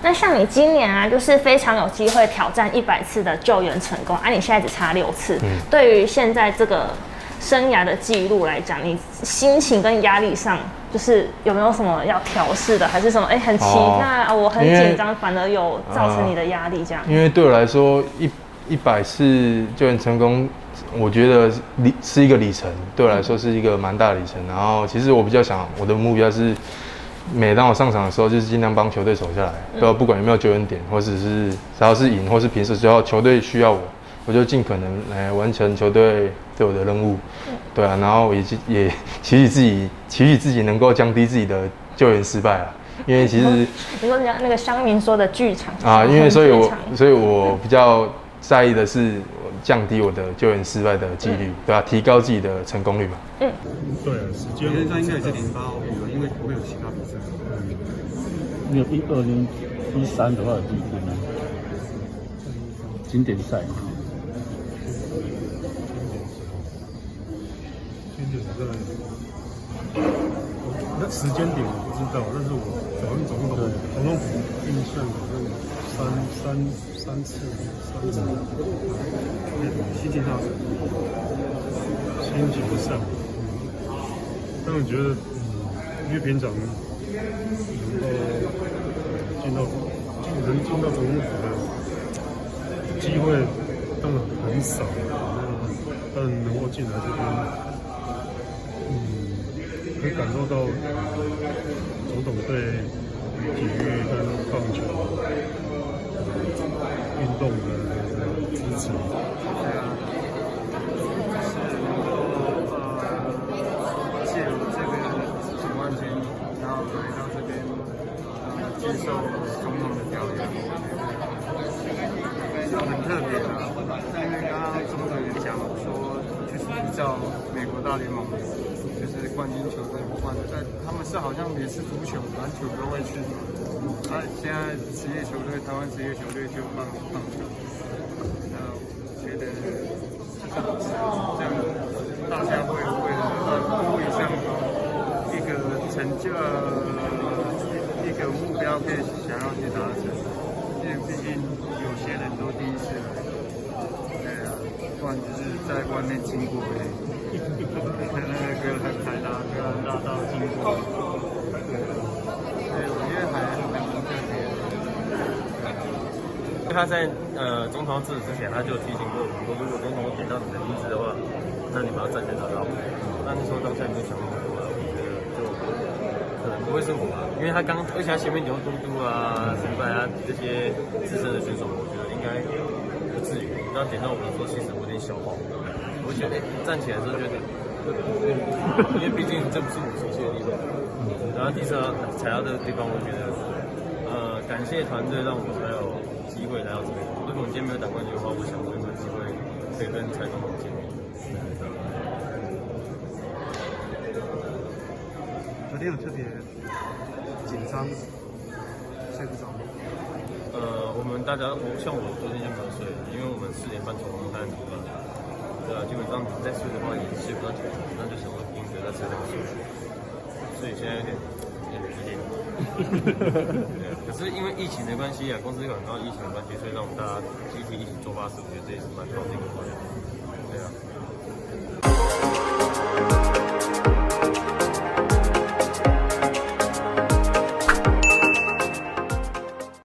那像你今年啊，就是非常有机会挑战100次的救援成功，你现在只差6次。对于现在这个生涯的记录来讲，你心情跟压力上，就是有没有什么要调试的，还是什么？很期待我很紧张，反而有造成你的压力这样？因为对我来说，100次救援成功，我觉得是一个里程，对我来说是一个蛮大的里程。然后其实我比较想，我的目标是，每当我上场的时候，就是尽量帮球队守下来，不管有没有救援点，或者是只要是赢或是平时，只要球队需要我就尽可能来完成球队对我的任务。对啊，然后也期许自己能够降低自己的救援失败啊。因为其实你说那个乡民说的剧场啊，因为所以我比较在意的是降低我的救援失败的几率，对吧？提高自己的成功率嘛。对，时间上应该也是08奥运了，因为不会有其他比赛。你有2013的话有第一天吗？经典赛。那时间点我不知道，但是我总共印象好像三次，心情上，但我觉得，因为平常能进到总统府的机会当然很少，但能够进来这边。可以感受到总统对体育跟棒球运动的支持。借由这个10万间，然后来到这边接受总统的表演，很特别的。因为刚刚总统也讲说，就是依照美国大联盟。就是冠军球队不换的，但他们是好像也是足球、篮球都会去。现在职业球队，台湾职业球队就棒球。那我觉得这样，大家会为了路上一个成就、一个目标，可以想要去达成。因为毕竟有些人都第一次来，对啊，不然只是在外面经过而已。那个很海大道经过，对，我觉得还蛮特别的。他在总统致辞之前，他就提醒过我们说，如果总统点到你的名字的话，那你们要站起来打招呼。那时候当下你就想很多了，我觉得就可能不会是我吧，因为他而且他前面有嘟嘟啊、陈拜啊这些资深的选手，我觉得应该不至于。然后点到我的时候，其实我有点小慌，我觉得站起来的时候觉得。因为毕竟这不是我熟悉的地方，然后第三踩到这个地方，我觉得感谢团队让我才有机会来到这边。如果我们今天没有打冠军的话，我想我有没有机会可以跟蔡总统见面。昨天有特别紧张，睡不着吗？我们大家，像我昨天就没有睡，因为我们4点半从龙山出发。对啊，基本上再睡的话也睡不到9点，那就想说应该在车上睡，所以现在有点疲累。对啊，可是因为疫情的关系啊，公司管到疫情的关系，所以让我们大家集体一起坐巴士，我觉得这也是蛮高兴的。对啊。